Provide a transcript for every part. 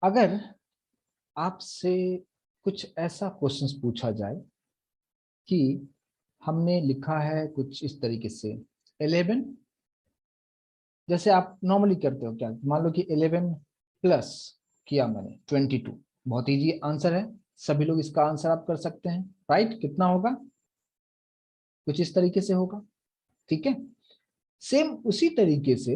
अगर आपसे कुछ ऐसा क्वेश्चंस पूछा जाए कि हमने लिखा है कुछ इस तरीके से 11, जैसे आप नॉर्मली करते हो, क्या मान लो कि 11 प्लस किया मैंने 22। बहुत इजी आंसर है, सभी लोग इसका आंसर आप कर सकते हैं, राइट? कितना होगा? कुछ इस तरीके से होगा, ठीक है। सेम उसी तरीके से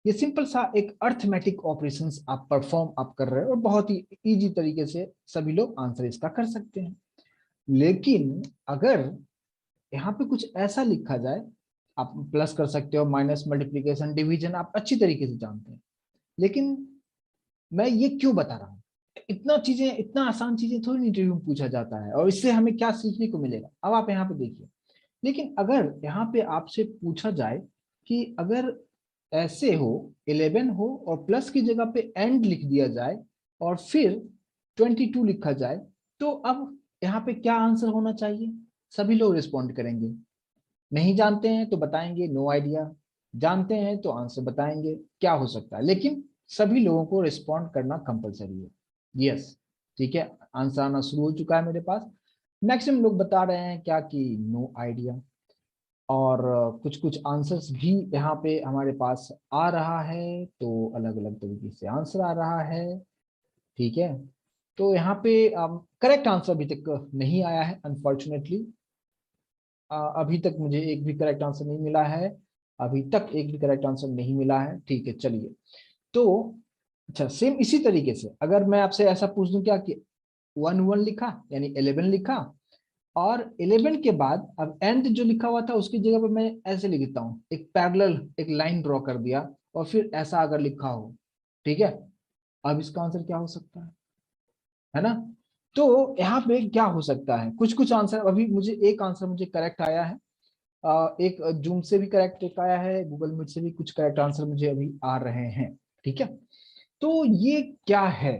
ये सिंपल सा एक अर्थमेटिक ऑपरेशंस आप परफॉर्म आप कर रहे हो और बहुत ही इजी तरीके से सभी लोग आंसर इसका कर सकते हैं। लेकिन अगर यहाँ पे कुछ ऐसा लिखा जाए, आप प्लस कर सकते हो, माइनस, मल्टीप्लीकेशन, डिवीजन आप अच्छी तरीके से जानते हैं, लेकिन मैं ये क्यों बता रहा हूँ? इतना चीजें, इतना आसान चीजें थोड़ी इंटरव्यू में पूछा जाता है, और इससे हमें क्या सीखने को मिलेगा, अब आप यहाँ पे देखिए। लेकिन अगर यहाँ पे आपसे पूछा जाए कि अगर ऐसे हो, 11 हो और प्लस की जगह पे एंड लिख दिया जाए और फिर 22 लिखा जाए, तो अब यहाँ पे क्या आंसर होना चाहिए? सभी लोग रिस्पॉन्ड करेंगे। नहीं जानते हैं तो बताएंगे नो आइडिया, जानते हैं तो आंसर बताएंगे क्या हो सकता है, लेकिन सभी लोगों को रिस्पॉन्ड करना कंपलसरी है। यस, ठीक है, आंसर आना शुरू हो चुका है मेरे पास। मैक्सिमम लोग बता रहे हैं क्या कि नो आइडिया, और कुछ कुछ आंसर्स भी यहाँ पे हमारे पास आ रहा है, तो अलग अलग तरीके से आंसर आ रहा है, ठीक है। तो यहाँ पे करेक्ट आंसर अभी तक नहीं आया है अनफॉर्चुनेटली। अभी तक मुझे एक भी करेक्ट आंसर नहीं मिला है, अभी तक एक भी करेक्ट आंसर नहीं मिला है, ठीक है, चलिए। तो अच्छा, सेम इसी तरीके से अगर मैं आपसे ऐसा पूछ दूं क्या कि 1 1 लिखा यानी 11 लिखा, और 11 के बाद अब एंड जो लिखा हुआ था उसकी जगह पर मैं ऐसे लिख देता हूँ, एक पैरेलल एक लाइन ड्रॉ कर दिया, और फिर ऐसा अगर लिखा हो, ठीक है, अब इसका आंसर क्या हो सकता है ना? तो यहाँ पे क्या हो सकता है, कुछ कुछ आंसर, अभी मुझे एक आंसर मुझे करेक्ट आया है, एक जूम से भी करेक्ट एक आया है, गूगल मीट से भी कुछ करेक्ट आंसर मुझे अभी आ रहे हैं, ठीक है। तो ये क्या है,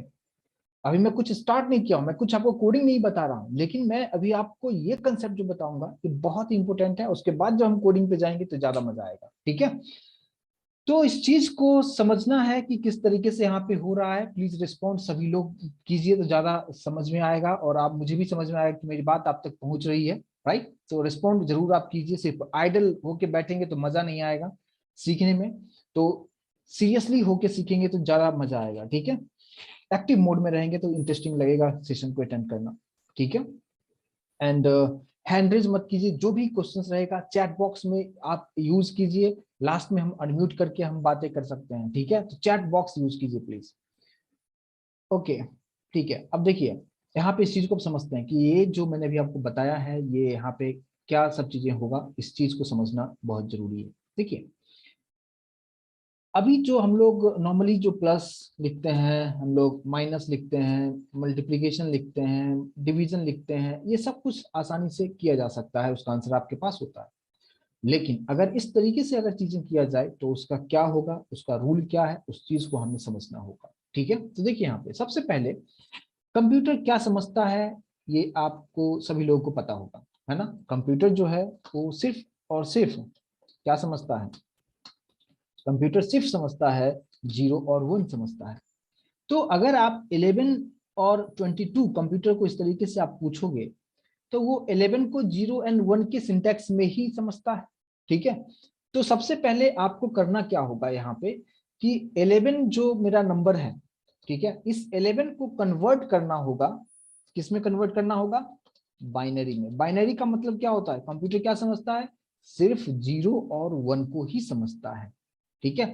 अभी मैं कुछ स्टार्ट नहीं किया हूं, मैं कुछ आपको कोडिंग नहीं बता रहा हूं, लेकिन मैं अभी आपको ये कंसेप्ट जो बताऊंगा ये बहुत इंपॉर्टेंट है, उसके बाद जब हम कोडिंग पे जाएंगे तो ज्यादा मजा आएगा, ठीक है। तो इस चीज को समझना है कि किस तरीके से यहाँ पे हो रहा है, प्लीज रिस्पॉन्ड सभी लोग कीजिए तो ज्यादा समझ में आएगा, और आप मुझे भी समझ में आएगा कि मेरी बात आप तक पहुंच रही है, राइट? तो रिस्पॉन्ड जरूर आप कीजिए, सिर्फ आइडल होके बैठेंगे तो मजा नहीं आएगा सीखने में, तो सीरियसली होके सीखेंगे तो ज्यादा मजा आएगा, ठीक है। एक्टिव मोड में रहेंगे तो इंटरेस्टिंग लगेगा सेशन को अटेंड करना, ठीक है। एंड हैंड रेज मत कीजिए, जो भी क्वेश्चंस रहेगा चैट बॉक्स में आप यूज कीजिए, लास्ट में हम अनम्यूट करके हम बातें कर सकते हैं, ठीक है, तो चैट बॉक्स यूज कीजिए प्लीज। ओके, ठीक है, अब देखिए यहाँ पे इस चीज को समझते हैं कि ये जो मैंने अभी आपको बताया है ये यहाँ पे क्या सब चीजें होगा, इस चीज को समझना बहुत जरूरी है। देखिए अभी जो हम लोग नॉर्मली जो प्लस लिखते हैं, हम लोग माइनस लिखते हैं, मल्टीप्लिकेशन लिखते हैं, डिवीजन लिखते हैं, ये सब कुछ आसानी से किया जा सकता है, उसका आंसर आपके पास होता है। लेकिन अगर इस तरीके से अगर चीजें किया जाए तो उसका क्या होगा, उसका रूल क्या है, उस चीज को हमें समझना होगा, ठीक है। तो देखिए यहाँ पे सबसे पहले कंप्यूटर क्या समझता है, ये आपको सभी लोगों को पता होगा, है ना? कंप्यूटर जो है वो सिर्फ और सिर्फ क्या समझता है, कंप्यूटर सिर्फ समझता है जीरो और वन समझता है। तो अगर आप 11 और 22 कंप्यूटर को इस तरीके से आप पूछोगे तो वो 11 को जीरो एंड वन के सिंटैक्स में ही समझता है, ठीक है। तो सबसे पहले आपको करना क्या होगा यहाँ पे कि 11 जो मेरा नंबर है, ठीक है, इस 11 को कन्वर्ट करना होगा, किसमें कन्वर्ट करना होगा? बाइनरी में। बाइनरी का मतलब क्या होता है, कंप्यूटर क्या समझता है, सिर्फ जीरो और वन को ही समझता है, ठीक है।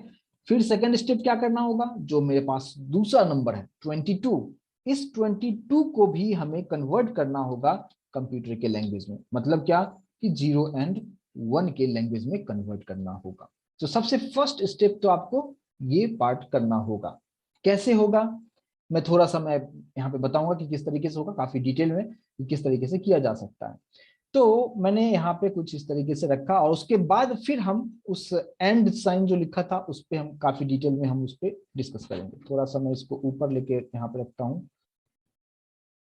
फिर सेकंड स्टेप क्या करना होगा, जो मेरे पास दूसरा नंबर है 22, इस 22 को भी हमें कन्वर्ट करना होगा कंप्यूटर के लैंग्वेज में, मतलब क्या कि जीरो एंड वन के लैंग्वेज में कन्वर्ट करना होगा। तो सबसे फर्स्ट स्टेप तो आपको ये पार्ट करना होगा। कैसे होगा, मैं थोड़ा सा मैं यहाँ पे बताऊंगा कि किस तरीके से होगा, काफी डिटेल में कि किस तरीके से किया जा सकता है। तो मैंने यहाँ पे कुछ इस तरीके से रखा, और उसके बाद फिर हम उस एंड साइन जो लिखा था उस पे हम काफी डिटेल में हम उस पे डिस्कस करेंगे। थोड़ा सा मैं इसको ऊपर लेके यहाँ पे रखता हूँ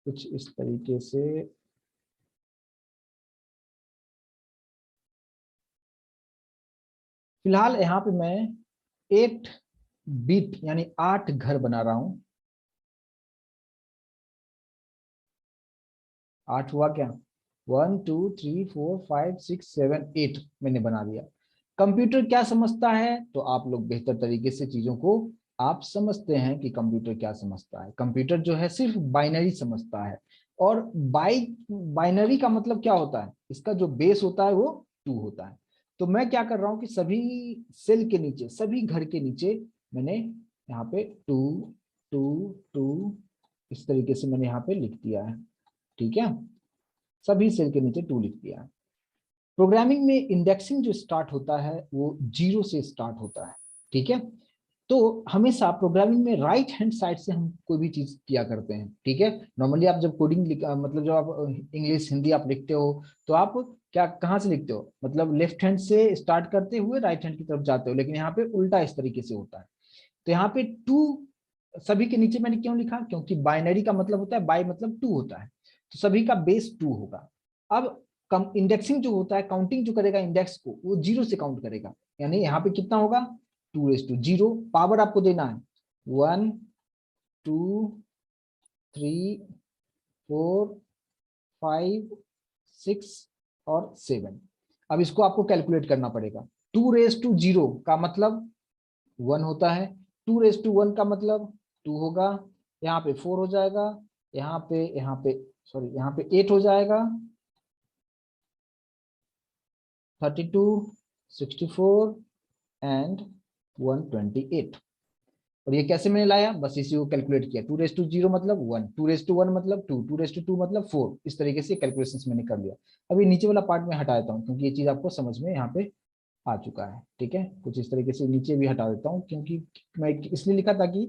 कुछ इस तरीके से। फिलहाल यहाँ पे मैं 8 बिट यानी 8 घर बना रहा हूँ, 8 हुआ क्या? 1 2 3 4 5 6 7 8 मैंने बना दिया। कंप्यूटर क्या समझता है? तो आप लोग बेहतर तरीके से चीजों को आप समझते हैं कि कंप्यूटर क्या समझता है। कंप्यूटर जो है सिर्फ बाइनरी समझता है। और बाइनरी का मतलब क्या होता है? इसका जो बेस होता है वो 2 होता है। तो मैं क्या कर रहा हूं कि सभी सेल के नीचे, सभी घर के नीचे मैंने यहाँ पे 2 2 2 इस तरीके से मैंने यहाँ पे लिख दिया है। ठीक है, सभी सेल के नीचे 2 लिख दिया है। प्रोग्रामिंग में इंडेक्सिंग जो स्टार्ट होता है वो 0 से स्टार्ट होता है। ठीक है, तो हमेशा प्रोग्रामिंग में राइट हैंड साइड से हम कोई भी चीज किया करते हैं। ठीक है, नॉर्मली आप जब कोडिंग मतलब जब आप इंग्लिश हिंदी आप लिखते हो तो आप क्या कहाँ से लिखते हो? मतलब लेफ्ट हैंड से स्टार्ट करते हुए राइट हैंड की तरफ जाते हो, लेकिन यहाँ पे उल्टा इस तरीके से होता है। तो यहाँ पे 2 सभी के नीचे मैंने क्यों लिखा? क्योंकि बाइनरी का मतलब होता है, बाई मतलब 2 होता है, तो सभी का बेस 2 होगा। अब कम इंडेक्सिंग जो होता है, काउंटिंग जो करेगा इंडेक्स को, वो 0 से काउंट करेगा। यानी यहाँ पे कितना होगा? 2 पावर आपको देना है 1 2 3 4 5 6 और 7। अब इसको आपको कैलकुलेट करना पड़ेगा। 2 का मतलब 1 होता है, 2 का मतलब 2 होगा। यहाँ पे 4 हो जाएगा, यहाँ पे सॉरी यहाँ पे 8 हो जाएगा, 32 64 एंड 128। और ये कैसे मैंने लाया? बस इसी को कैलकुलेट किया। 2 मतलब 1, 2 मतलब 2, 2 मतलब 4। इस तरीके से कैलकुलेशंस मैंने कर लिया। अभी नीचे वाला पार्ट में हटा देता हूँ क्योंकि ये चीज आपको समझ में यहाँ पे आ चुका है। ठीक है, कुछ इस तरीके से नीचे भी हटा देता हूँ क्योंकि मैं इसलिए लिखा था कि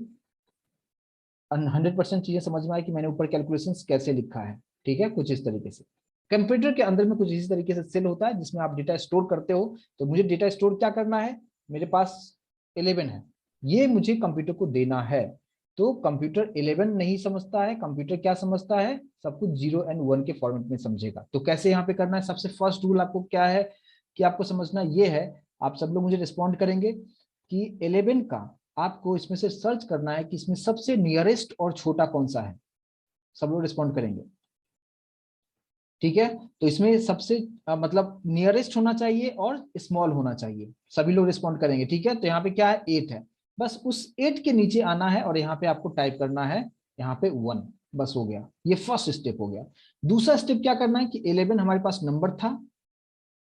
100% चीजें समझ में आए कि मैंने ऊपर कैलकुलेशंस कैसे लिखा है। ठीक है, कुछ इस तरीके से। कंप्यूटर के अंदर में कुछ इसी तरीके से सेल होता है जिसमें आप डेटा स्टोर करते हो। तो मुझे डेटा स्टोर क्या करना है? मेरे पास 11 है, ये मुझे कंप्यूटर को देना है। तो कंप्यूटर 11 नहीं समझता है, कंप्यूटर क्या समझता है? सब कुछ 0 एंड 1 के फॉर्मेट में समझेगा। तो कैसे यहाँ पे करना है? सबसे फर्स्ट रूल आपको क्या है कि आपको समझना ये है, आप सब लोग मुझे रिस्पॉन्ड करेंगे कि 11 का आपको इसमें से सर्च करना है कि इसमें सबसे नियरेस्ट और छोटा कौन सा है। सब लोग रिस्पॉन्ड करेंगे। ठीक है, तो इसमें सबसे मतलब नियरेस्ट होना चाहिए और स्मॉल होना चाहिए। सभी लोग रिस्पॉन्ड करेंगे। ठीक है, तो यहाँ पे क्या है? 8 है। बस उस 8 के नीचे आना है और यहाँ पे आपको टाइप करना है यहाँ पे 1। बस हो गया, ये फर्स्ट स्टेप हो गया। दूसरा स्टेप क्या करना है कि 11 हमारे पास नंबर था,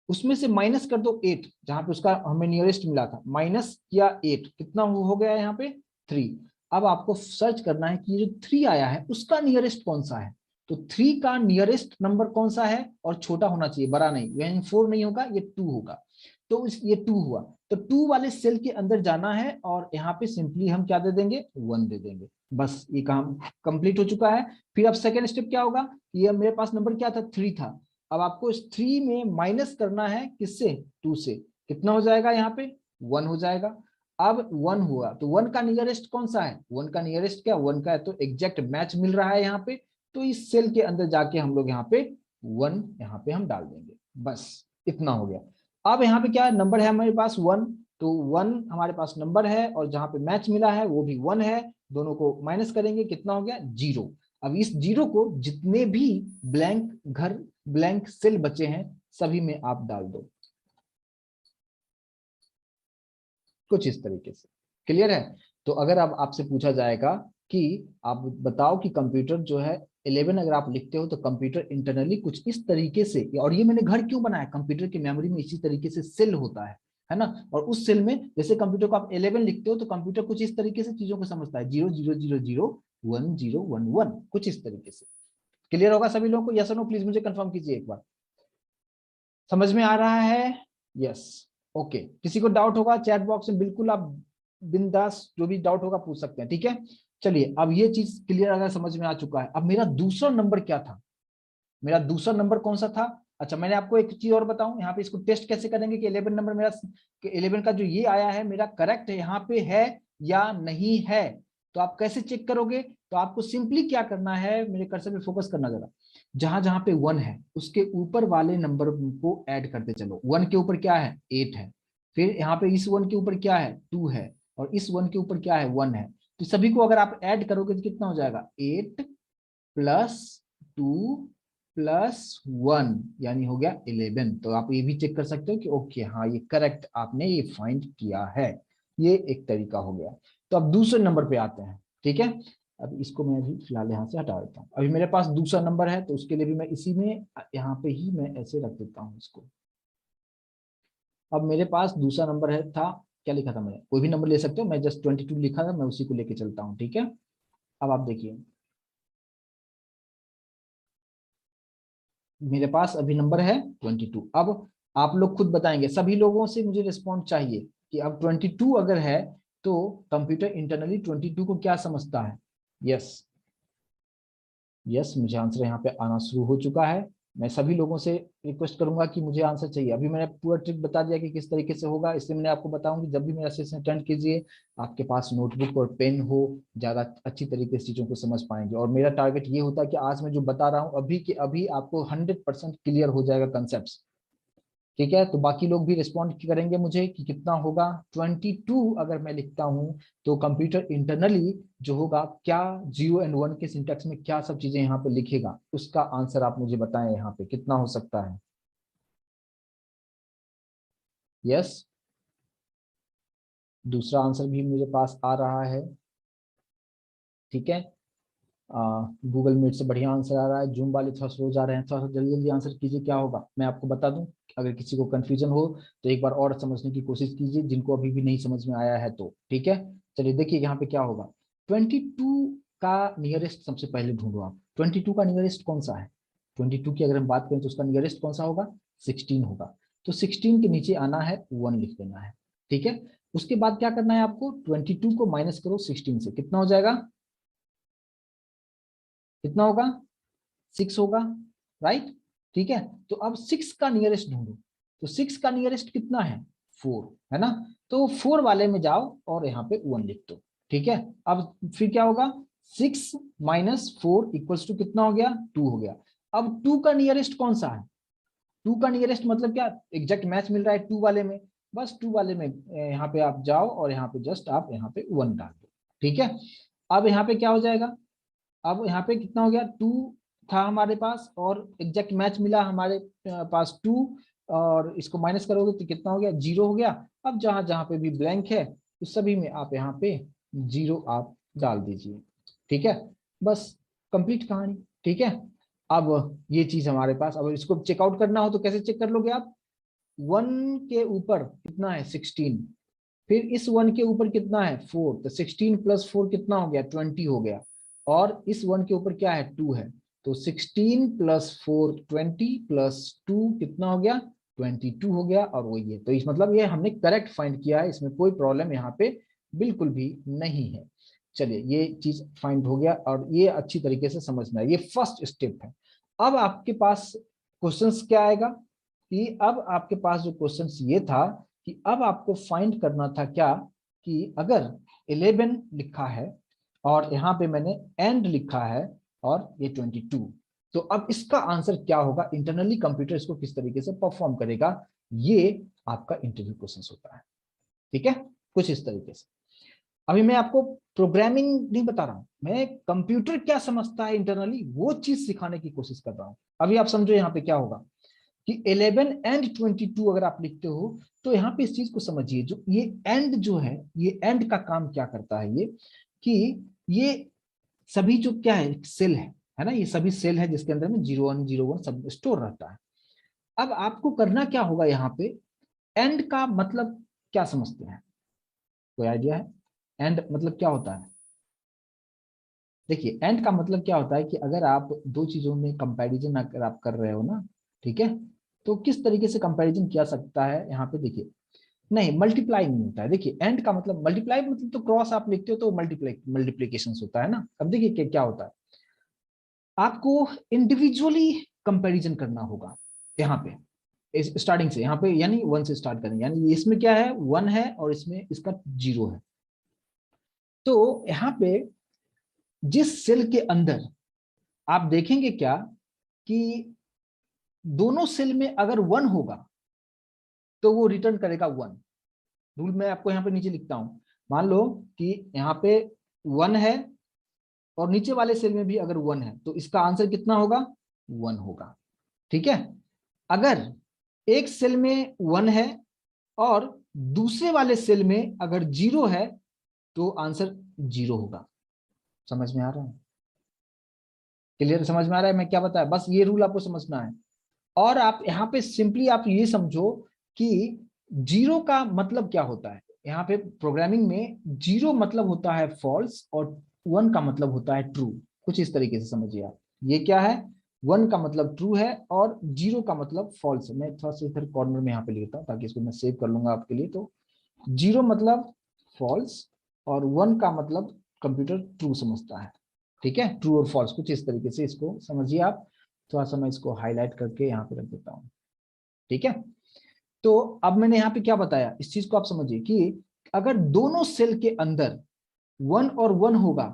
उसमें से माइनस कर दो 8, जहां पे उसका हमें नियरेस्ट मिला था, माइनस किया 8, कितना हो गया यहाँ पे? 3। अब आपको सर्च करना है कि ये जो 3 आया है उसका नियरेस्ट कौन सा है। तो 3 का नियरेस्ट नंबर कौन सा है? और छोटा होना चाहिए, बड़ा नहीं। यानी 4 नहीं होगा, ये 2 होगा। तो ये 2 हुआ, तो 2 वाले सेल के अंदर जाना है और यहाँ पे सिंपली हम क्या दे देंगे? 1 दे देंगे। बस ये काम कंप्लीट हो चुका है। फिर अब सेकेंड स्टेप क्या होगा? ये मेरे पास नंबर क्या था? 3 था। अब आपको इस 3 में माइनस करना है किससे? 2 से। कितना हो जाएगा यहाँ पे? 1 हो जाएगा। अब 1 हुआ तो 1 का नियरेस्ट कौन सा है? 1 का नियरेस्ट क्या? 1 का है तो एग्जैक्ट मैच मिल रहा है यहाँ पे। तो इस सेल के अंदर जाके हम लोग यहाँ पे 1 यहाँ पे हम डाल देंगे। बस इतना हो गया। अब यहाँ पे क्या है? नंबर है हमारे पास 1, तो 1 हमारे पास नंबर है और जहां पे मैच मिला है वो भी 1 है। दोनों को माइनस करेंगे, कितना हो गया? 0। अब इस 0 को जितने भी ब्लैंक सेल बचे हैं सभी में आप डाल दो, कुछ इस तरीके से। क्लियर है? तो अगर अब आपसे पूछा जाएगा कि आप बताओ कि कंप्यूटर जो है 11 अगर आप लिखते हो तो कंप्यूटर इंटरनली कुछ इस तरीके से, और ये मैंने घर क्यों बनाया? कंप्यूटर की मेमोरी में इसी तरीके से सेल होता है ना। और उस सेल में जैसे कंप्यूटर को आप 11 लिखते हो तो कंप्यूटर कुछ इस तरीके से चीजों को समझता है, 0 0 0 0 1 0 1 1, कुछ इस तरीके से। क्लियर होगा सभी लोगों को? यस और नो प्लीज मुझे कंफर्म कीजिए एक बार। समझ में आ रहा है? यस। ओके, किसी को डाउट होगा चैट बॉक्स में बिल्कुल आप बिंदास जो भी डाउट होगा पूछ सकते हैं। ठीक है, चलिए अब ये चीज क्लियर अगर समझ में आ चुका है। अब मेरा दूसरा नंबर क्या था? मेरा दूसरा नंबर कौन सा था? अच्छा, मैंने आपको एक चीज और बताऊं, यहाँ पे इसको टेस्ट कैसे करेंगे कि 11 नंबर मेरा, 11 का जो ये आया है मेरा करेक्ट है यहाँ पे है या नहीं है। तो आप कैसे चेक करोगे? तो आपको सिंपली क्या करना है, मेरे कर्सर पे फोकस करना जरा। जहां जहां पे 1 है उसके ऊपर वाले नंबर को ऐड करते चलो। 1 के ऊपर क्या है? 8 है। फिर यहाँ पे इस 1 के ऊपर क्या है? 2 है। और इस 1 के ऊपर क्या है? 1 है। तो सभी को अगर आप ऐड करोगे तो कितना हो जाएगा? 8 प्लस 2 +1 यानी हो गया 11। तो आप ये भी चेक कर सकते हो कि ओके हाँ ये करेक्ट आपने ये फाइंड किया है। ये एक तरीका हो गया। तो अब दूसरे नंबर पे आते हैं, ठीक है। अब इसको मैं अभी फिलहाल यहाँ से हटा देता हूँ। अभी मेरे पास दूसरा नंबर है तो उसके लिए भी मैं इसी में यहाँ पे ही मैं ऐसे रख देता हूँ इसको। अब मेरे पास दूसरा नंबर है था, क्या लिखा था मैंने, कोई भी नंबर ले सकते हो, मैं जस्ट 22 लिखा था, मैं उसी को लेके चलता हूँ, ठीक है। अब आप देखिए मेरे पास अभी नंबर है 22। अब आप लोग खुद बताएंगे, सभी लोगों से मुझे रिस्पॉन्स चाहिए कि अब 22 अगर है तो कंप्यूटर इंटरनली 22 को क्या समझता है। यस यस, मुझे आंसर यहाँ पे आना शुरू हो चुका है। मैं सभी लोगों से रिक्वेस्ट करूंगा कि मुझे आंसर चाहिए। अभी मैंने पूरा ट्रिक बता दिया कि किस तरीके से होगा, इसलिए मैंने आपको बताऊंगी जब भी मेरा सेशन अटेंड कीजिए आपके पास नोटबुक और पेन हो, ज्यादा अच्छी तरीके से चीजों को समझ पाएंगे। और मेरा टारगेट ये होता है कि आज मैं जो बता रहा हूँ अभी के अभी आपको 100% क्लियर हो जाएगा कंसेप्ट, ठीक है। तो बाकी लोग भी रिस्पॉन्ड करेंगे मुझे कि कितना होगा। 22 अगर मैं लिखता हूं तो कंप्यूटर इंटरनली जो होगा क्या 0 और 1 के सिंटेक्स में क्या सब चीजें यहाँ पे लिखेगा, उसका आंसर आप मुझे बताएं यहाँ पे कितना हो सकता है। यस, दूसरा आंसर भी मेरे पास आ रहा है, ठीक है। गूगल मीट से बढ़िया आंसर आ रहा है, जूम वाले थोड़ा स्लो जा रहे हैं, थोड़ा सा जल्दी जल्दी आंसर कीजिए। क्या होगा मैं आपको बता दूं, अगर किसी को कंफ्यूजन हो तो एक बार और समझने की कोशिश कीजिए, जिनको अभी भी नहीं समझ में आया है तो, ठीक है। चलिए देखिए यहाँ पे क्या होगा। 22 का नियरेस्ट सबसे पहले ढूंढो आप, 22 का नियरेस्ट कौन सा है। 22 की अगर हम बात करें तो उसका नियरेस्ट कौन सा होगा, 16 होगा। तो 16 के नीचे आना है, 1 लिख देना है, ठीक है। उसके बाद क्या करना है आपको, 22 को माइनस करो 16 से, कितना हो जाएगा, कितना होगा, 6 होगा, राइट। ठीक है, तो अब 6 का नियरेस्ट ढूंढो। तो 6 का नियरेस्ट कितना है, 4 है ना। तो 4 वाले में जाओ और यहाँ पे 1 लिख दो, ठीक है। अब फिर क्या होगा, 6 माइनस 4 इक्वल्स टू कितना हो गया, 2 हो गया। अब 2 का नियरेस्ट कौन सा है, 2 का नियरेस्ट मतलब क्या, एग्जैक्ट मैच मिल रहा है 2 वाले में, बस 2 वाले में यहाँ पे आप जाओ और यहाँ पे जस्ट आप यहाँ पे 1 डाल दो, ठीक है। अब यहाँ पे क्या हो जाएगा, अब यहाँ पे कितना हो गया, 2 था हमारे पास और एग्जैक्ट मैच मिला हमारे पास 2, और इसको माइनस करोगे तो कितना हो गया, 0 हो गया। अब जहां जहां पे भी ब्लैंक है उस सभी में आप यहाँ पे 0 आप डाल दीजिए, ठीक है। बस कंप्लीट कहानी, ठीक है। अब ये चीज हमारे पास, अब इसको चेकआउट करना हो तो कैसे चेक कर लोगे आप, 1 के ऊपर कितना है 16, फिर इस 1 के ऊपर कितना है 4, तो 16 प्लस 4 कितना हो गया, 20 हो गया। और इस 1 के ऊपर क्या है 2 है, तो 16 प्लस 4 20 प्लस 2 कितना हो गया, 22 हो गया। और वही है, तो इस मतलब ये हमने करेक्ट फाइंड किया है, इसमें कोई प्रॉब्लम यहाँ पे बिल्कुल भी नहीं है। चलिए ये चीज फाइंड हो गया और ये अच्छी तरीके से समझ में आया, ये फर्स्ट स्टेप है। अब आपके पास क्वेश्चंस क्या आएगा, कि अब आपके पास जो क्वेश्चंस ये था कि अब आपको फाइंड करना था क्या, कि अगर 11 लिखा है और यहाँ पे मैंने एंड लिखा है और ये 22, तो अब इसका आंसर क्या होगा, इंटरनली कंप्यूटर इसको किस तरीके से परफॉर्म करेगा, ये आपका इंटरव्यू क्वेश्चन होता है, ठीक है। कुछ इस तरीके से। अभी मैं आपको प्रोग्रामिंग नहीं बता रहा हूं, मैं कंप्यूटर क्या समझता है इंटरनली वो चीज सिखाने की कोशिश कर रहा हूं। अभी आप समझो यहाँ पे क्या होगा, कि 11 एंड 22 अगर आप लिखते हो तो यहाँ पे इस चीज को समझिए, जो ये एंड जो है, ये एंड का काम क्या करता है, ये कि ये सभी जो क्या है सेल है ना, ये सभी सेल है जिसके अंदर में 0101 सब स्टोर रहता है। अब आपको करना क्या होगा, यहाँ पे एंड का मतलब क्या समझते हैं, कोई आइडिया है, एंड मतलब क्या होता है। देखिए एंड का मतलब क्या होता है कि अगर आप दो चीजों में कंपैरिजन अगर आप कर रहे हो ना, ठीक है, तो किस तरीके से कंपैरिजन किया सकता है, यहाँ पे देखिए, नहीं मल्टीप्लाई नहीं होता है। देखिए एंड का मतलब, मल्टीप्लाई मतलब तो क्रॉस आप लिखते हो तो मल्टीप्लीकेशन होता है ना। अब देखिए क्या होता है, आपको इंडिविजुअली कंपैरिजन करना होगा यहाँ पे स्टार्टिंग से, यहाँ पे यानी 1 से स्टार्ट करेंगे, यानी इसमें क्या है 1 है और इसमें इसका 0 है। तो यहाँ पे जिस सेल के अंदर आप देखेंगे क्या, कि दोनों सेल में अगर 1 होगा तो वो रिटर्न करेगा 1। रूल मैं आपको यहाँ पे नीचे लिखता हूं, मान लो कि यहाँ पे 1 है और नीचे वाले सेल में भी अगर 1 है तो इसका आंसर कितना होगा, 1 होगा। ठीक है, अगर एक सेल में 1 है और दूसरे वाले सेल में अगर 0 है तो आंसर 0 होगा। समझ में आ रहा है? क्लियर? समझ में आ रहा है मैं क्या बताया? बस ये रूल आपको समझना है। और आप यहाँ पे सिंपली आप ये समझो कि 0 का मतलब क्या होता है। यहाँ पे प्रोग्रामिंग में 0 मतलब होता है फॉल्स और 1 का मतलब होता है ट्रू। कुछ इस तरीके से समझिए आप। ये क्या है, 1 का मतलब ट्रू है और 0 का मतलब फॉल्स है। मैं थोड़ा सा इधर कॉर्नर में यहाँ पे लिखता हूँ ताकि इसको मैं सेव कर लूंगा आपके लिए। तो 0 मतलब फॉल्स और 1 का मतलब कंप्यूटर ट्रू समझता है। ठीक है, ट्रू और फॉल्स, कुछ इस तरीके से इसको समझिए आप। थोड़ा सा मैं इसको हाईलाइट करके यहाँ पे रख देता हूँ। ठीक है, तो अब मैंने यहाँ पे क्या बताया, इस चीज को आप समझिए कि अगर दोनों सेल के अंदर 1 और 1 होगा,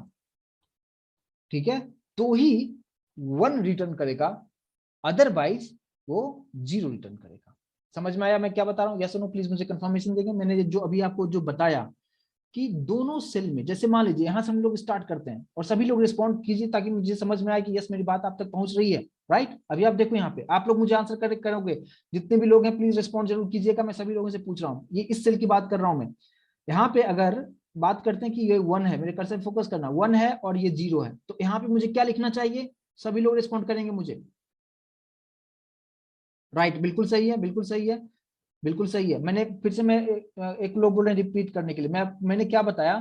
ठीक है, तो ही 1 रिटर्न करेगा, अदरवाइज वो 0 रिटर्न करेगा। समझ में आया मैं क्या बता रहा हूँ? यस और नो प्लीज मुझे कंफर्मेशन देंगे। मैंने जो अभी आपको जो बताया कि दोनों सेल में, जैसे मान लीजिए यहां से हम लोग स्टार्ट करते हैं और सभी लोग रिस्पॉन्ड कीजिए ताकि मुझे समझ में आए कि यस मेरी बात आप तक पहुंच रही है। राइट, अभी आप देखो यहाँ पे आप लोग मुझे आंसर करेक्ट करोगे। जितने भी लोग हैं प्लीज रिस्पॉन्ड जरूर कीजिएगा। मैं सभी लोगों से पूछ रहा हूँ, ये इस सेल की बात कर रहा हूं मैं। यहाँ पे अगर बात करते हैं कि ये 1 है, मेरे कर्सर फोकस करना, 1 है और ये 0 है, तो यहाँ पे मुझे क्या लिखना चाहिए? सभी लोग रिस्पॉन्ड करेंगे मुझे। राइट, बिल्कुल सही है, बिल्कुल सही है, बिल्कुल सही है। मैंने फिर से मैं एक लोग बोल रहे हैं रिपीट करने के लिए, मैंने क्या बताया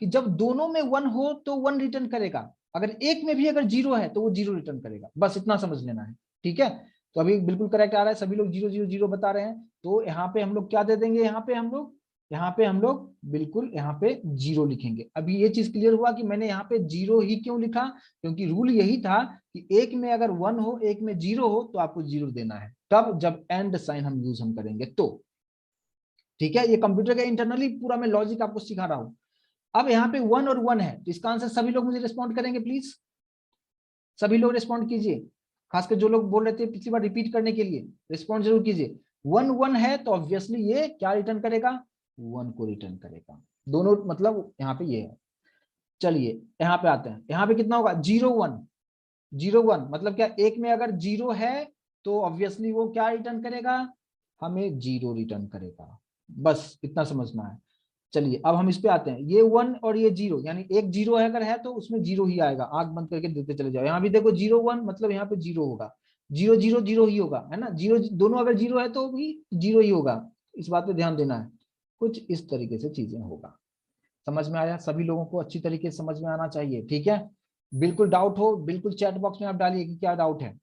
कि जब दोनों में 1 हो तो 1 रिटर्न करेगा, अगर एक में भी अगर 0 है तो वो 0 रिटर्न करेगा। बस इतना समझ लेना है। ठीक है, तो अभी बिल्कुल करेक्ट आ रहा है, सभी लोग 0 0 0 बता रहे हैं। तो यहाँ पे हम लोग क्या दे देंगे, यहाँ पे हम लोग बिल्कुल यहाँ पे 0 लिखेंगे। अभी ये चीज क्लियर हुआ कि मैंने यहाँ पे 0 ही क्यों लिखा, क्योंकि रूल यही था कि एक में अगर 1 हो एक में 0 हो तो आपको 0 देना है, तब जब एंड साइन हम यूज करेंगे तो। ठीक है, ये कंप्यूटर का इंटरनली पूरा मैं लॉजिक आपको सिखा रहा हूं। अब यहाँ पे 1 और 1 है तो इसका आंसर सभी लोग मुझे रिस्पॉन्ड करेंगे प्लीज। सभी लोग रिस्पॉन्ड कीजिए, खासकर जो लोग बोल रहे थे पिछली बार रिपीट करने के लिए, रिस्पॉन्ड जरूर कीजिए। 1 1 है तो ऑब्वियसली ये क्या रिटर्न करेगा, 1 को रिटर्न करेगा। दोनों मतलब यहाँ पे ये है। चलिए यहाँ पे आते हैं, यहाँ पे कितना होगा, 0 1 0 1 मतलब क्या, एक में अगर 0 है तो ऑब्वियसली वो क्या रिटर्न करेगा, हमें 0 रिटर्न करेगा। बस इतना समझना है। चलिए अब हम इस पे आते हैं, ये 1 और ये 0, यानी एक 0 है अगर है तो उसमें 0 ही आएगा। आंख बंद करके देखते चले जाओ, यहाँ भी देखो 0 1 मतलब यहाँ पे 0 होगा, 0 0 0 ही होगा, है ना। 0 दोनों अगर 0 है तो भी 0 ही होगा। इस बात पे ध्यान देना है। कुछ इस तरीके से चीजें होगा। समझ में आया? सभी लोगों को अच्छी तरीके से समझ में आना चाहिए। ठीक है, बिल्कुल डाउट हो बिल्कुल चैट बॉक्स में आप डालिए कि क्या डाउट है।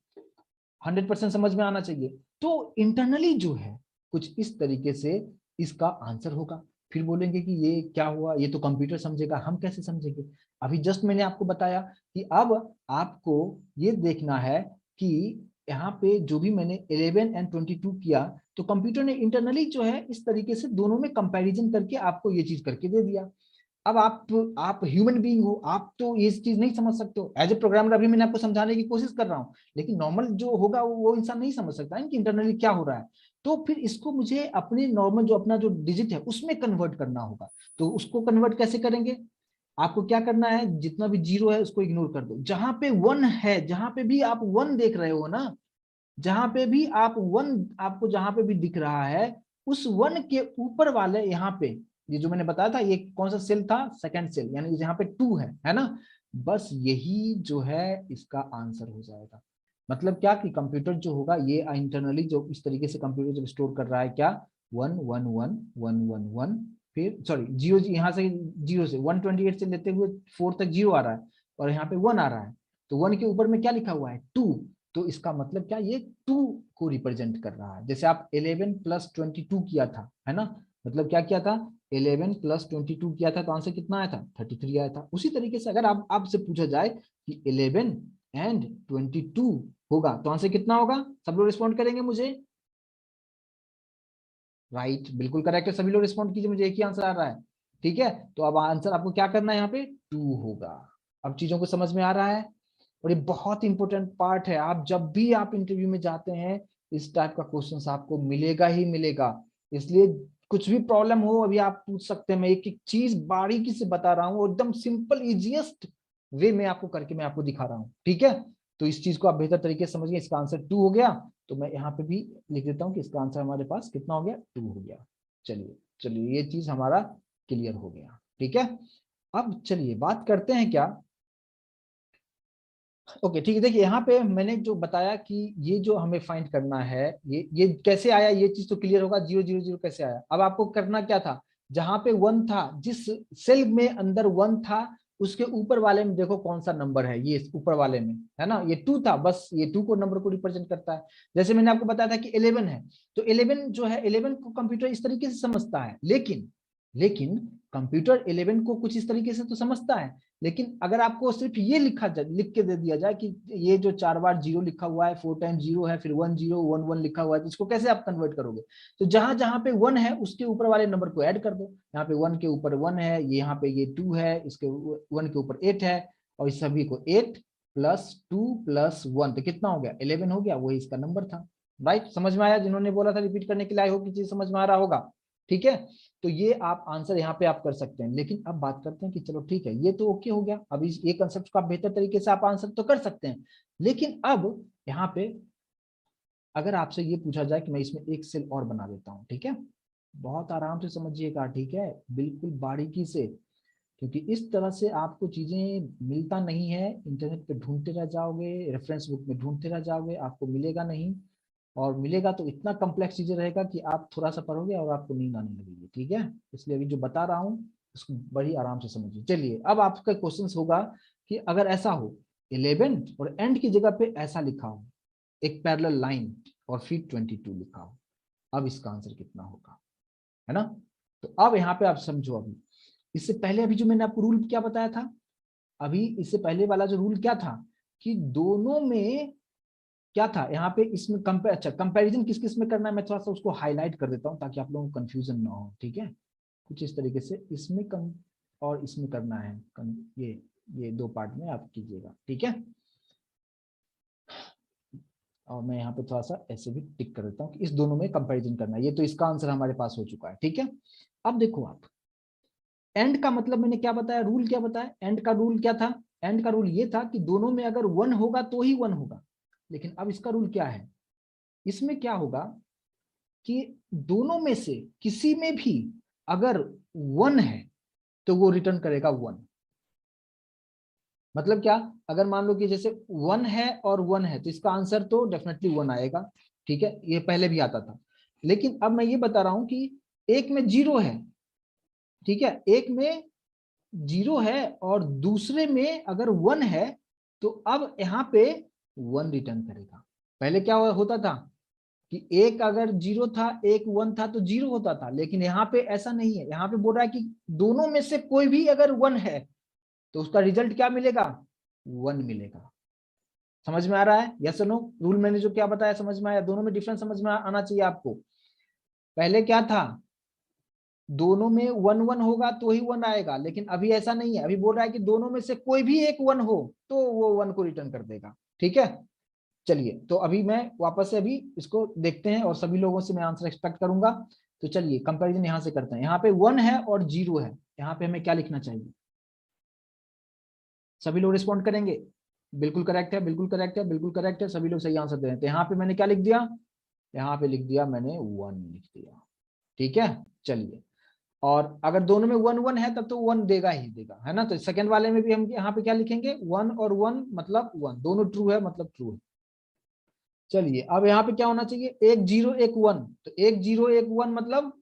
100% समझ में आना चाहिए। तो इंटरनली जो है कुछ इस तरीके से इसका आंसर होगा। फिर बोलेंगे कि ये क्या हुआ, ये तो कंप्यूटर समझेगा, हम कैसे समझेंगे? अभी जस्ट मैंने आपको बताया कि अब आपको ये देखना है कि यहाँ पे जो भी मैंने 11 एंड 22 किया तो कंप्यूटर ने इंटरनली जो है इस तरीके से दोनों में कंपैरिजन करके आपको ये चीज करके दे दिया। अब आप ह्यूमन बीइंग हो, आप तो ये चीज नहीं समझ सकते हो। एज ए प्रोग्रामर अभी मैंने आपको समझाने की कोशिश कर रहा हूँ, लेकिन नॉर्मल जो होगा वो इंसान नहीं समझ सकता है कि इंटरनली क्या हो रहा है। तो फिर इसको मुझे अपने नॉर्मल जो अपना जो डिजिट है उसमें कन्वर्ट करना होगा। तो उसको कन्वर्ट कैसे करेंगे, आपको क्या करना है, जितना भी 0 है उसको इग्नोर कर दो। जहां पे 1 है, जहां पे भी आप 1 देख रहे हो ना, जहां पे भी आप 1 आपको जहां पे भी दिख रहा है, उस 1 के ऊपर वाले यहाँ पे, ये जो मैंने बताया था ये कौन सा सेल था, सेकंड सेल, यानी जहां पे 2 है ना। बस यही जो है इसका आंसर हो जाएगा। मतलब क्या कि कंप्यूटर जो होगा ये इंटरनली जो इस तरीके से कंप्यूटर जब स्टोर कर रहा है क्या, 1 1 1 1 1 1, फिर सॉरी 0 यहाँ से 0 से 128 से लेते हुए 4 तक 0 आ रहा है और यहाँ पे 1 आ रहा है। तो 1 के ऊपर में क्या लिखा हुआ है, 2। तो इसका मतलब क्या, ये 2 को रिप्रेजेंट कर रहा है। जैसे आप 11 प्लस 22 किया था, है ना, मतलब क्या किया था, 11 प्लस 22 किया था तो आंसर कितना आया था, 33 आया था। उसी तरीके से अगर आप आपसे पूछा जाए कि 11 एंड 22 होगा तो आंसर कितना होगा, सब लोग रिस्पॉन्ड करेंगे मुझे। राइट, बिल्कुल करेक्ट है, सभी लोग रिस्पॉन्ड कीजिए, मुझे एक ही आंसर आ रहा है। ठीक है, तो अब आंसर आपको क्या करना है, यहाँ पे 2 होगा। अब चीजों को समझ में आ रहा है। और ये बहुत इंपॉर्टेंट पार्ट है, आप जब भी आप इंटरव्यू में जाते हैं इस टाइप का क्वेश्चन आपको मिलेगा ही मिलेगा। इसलिए कुछ भी प्रॉब्लम हो अभी आप पूछ सकते हैं, मैं एक एक चीज बारीकी से बता रहा हूँ, एकदम सिंपल इजिएस्ट वे में आपको करके मैं आपको दिखा रहा हूँ। ठीक है, तो इस चीज को आप बेहतर तरीके से समझिए। इसका आंसर 2 हो गया, तो मैं यहाँ पे भी लिख देता हूँ कि इसका आंसर हमारे पास कितना हो गया, 2 हो गया। चलिए चलिए, ये चीज हमारा क्लियर हो गया। ठीक है, अब चलिए बात करते हैं क्या, ओके ठीक है। देखिए यहाँ पे मैंने जो बताया कि ये जो हमें फाइंड करना है, ये कैसे आया, ये चीज तो क्लियर होगा, 0 0 0 कैसे आया। अब आपको करना क्या था, जहां पे 1 था, जिस सेल में अंदर 1 था, उसके ऊपर वाले में देखो कौन सा नंबर है, ये ऊपर वाले में है ना, ये 2 था, बस ये 2 को नंबर को रिप्रेजेंट करता है। जैसे मैंने आपको बताया था कि 11 है, तो 11 जो है, 11 को कंप्यूटर इस तरीके से समझता है, लेकिन कंप्यूटर 11 को कुछ इस तरीके से तो समझता है, लेकिन अगर आपको सिर्फ ये लिख के दे दिया जाए कि ये जो 4 बार 0 लिखा हुआ है, 4 टाइम 0 है, फिर 1 0 1 1 लिखा हुआ है, तो इसको कैसे आप कन्वर्ट करोगे। तो जहां जहां पे 1 है उसके ऊपर वाले नंबर को ऐड कर दो। यहाँ पे 1 के ऊपर 1 है, यहाँ पे ये 2 है, इसके 1 के ऊपर 8 है, और इस सभी को 8 + 2 + 1, तो कितना हो गया, 11 हो गया, वही इसका नंबर था। राइट, समझ में आया, जिन्होंने बोला था रिपीट करने के लिए, आई होप की चीज समझ में आ रहा होगा। ठीक है, तो ये आप आंसर यहाँ पे आप कर सकते हैं। लेकिन अब बात करते हैं कि चलो ठीक है, ये तो ओके हो गया, अब इस ये कंसेप्ट को आप बेहतर तरीके से आप आंसर तो कर सकते हैं। लेकिन अब यहाँ पे अगर आपसे ये पूछा जाए कि मैं इसमें एक सेल और बना देता हूँ, ठीक है, बहुत आराम से समझिएगा, ठीक है, बिल्कुल बारीकी से, क्योंकि इस तरह से आपको चीजें मिलता नहीं है, इंटरनेट पे ढूंढते रह जाओगे, रेफरेंस बुक में ढूंढते रह जाओगे, आपको मिलेगा नहीं, और मिलेगा तो इतना कॉम्प्लेक्स चीजें रहेगा कि आप थोड़ा सा पढ़ोगे और आपको नींद आने लगेगी। ठीक है, इसलिए अभी जो बता रहा हूँ उसको बड़ी आराम से समझिए। चलिए, अब आपका क्वेश्चन होगा कि अगर ऐसा हो 11 और एंड की जगह पे ऐसा लिखा हो, एक पैरेलल लाइन और फिर 22 लिखा हो, अब इसका आंसर कितना होगा, है ना। तो अब यहाँ पे आप समझो, अभी इससे पहले अभी जो मैंने आपको रूल क्या बताया था, अभी इससे पहले वाला जो रूल क्या था कि दोनों में क्या था, यहाँ पे इसमें कंपैरिजन किस किस में करना है, मैं थोड़ा सा उसको हाईलाइट कर देता हूँ ताकि आप लोगों को कंफ्यूजन ना हो। ठीक है, कुछ इस तरीके से इसमें और इसमें करना है, ये 2 पार्ट में आप कीजिएगा। ठीक है, और मैं यहाँ पे थोड़ा सा ऐसे भी टिक कर देता हूँ कि इस दोनों में कंपैरिजन करना है। ये तो इसका आंसर हमारे पास हो चुका है। ठीक है, अब देखो आप, एंड का मतलब मैंने क्या बताया, रूल क्या बताया, एंड का रूल क्या था, एंड का रूल ये था कि दोनों में अगर 1 होगा तो ही 1 होगा। लेकिन अब इसका रूल क्या है, इसमें क्या होगा कि दोनों में से किसी में भी अगर 1 है तो वो रिटर्न करेगा 1। मतलब क्या, अगर मान लो कि जैसे 1 है और 1 है तो इसका आंसर तो डेफिनेटली 1 आएगा। ठीक है, ये पहले भी आता था, लेकिन अब मैं ये बता रहा हूं कि एक में 0 है, ठीक है, एक में 0 है और दूसरे में अगर 1 है, तो अब यहाँ पे 1 रिटर्न करेगा। पहले क्या होता था कि एक अगर 0 था, एक 1 था तो 0 होता था, लेकिन यहाँ पे ऐसा नहीं है, यहाँ पे बोल रहा है कि दोनों में से कोई भी अगर 1 है तो उसका रिजल्ट क्या मिलेगा, 1 मिलेगा। समझ में आ रहा है, यस और नो। रूल मैंने जो क्या बताया समझ में आया, दोनों में डिफरेंस समझ में आना चाहिए आपको। पहले क्या था, दोनों में 1 1 होगा तो ही 1 आएगा, लेकिन अभी ऐसा नहीं है, अभी बोल रहा है कि दोनों में से कोई भी एक 1 हो तो वो 1 को रिटर्न कर देगा। ठीक है, चलिए, तो अभी मैं वापस से अभी इसको देखते हैं और सभी लोगों से मैं आंसर एक्सपेक्ट करूंगा। तो चलिए कंपैरिजन यहां से करते हैं, यहाँ पे 1 है और 0 है, यहाँ पे हमें क्या लिखना चाहिए, सभी लोग रिस्पॉन्ड करेंगे, बिल्कुल करेक्ट है, बिल्कुल करेक्ट है, बिल्कुल करेक्ट है, सभी लोग सही आंसर दे रहे हैं। तो यहाँ पे मैंने क्या लिख दिया, यहाँ पे लिख दिया मैंने 1 लिख दिया। ठीक है, चलिए, और अगर दोनों में 1 1 है तब तो 1 देगा ही देगा, है ना। तो सेकंड वाले में भी हम यहाँ पे क्या लिखेंगे, 1 और 1 मतलब 1, दोनों ट्रू है मतलब ट्रू है। चलिए, अब यहाँ पे क्या होना चाहिए, एक 0 एक 1, तो एक 0 एक 1 मतलब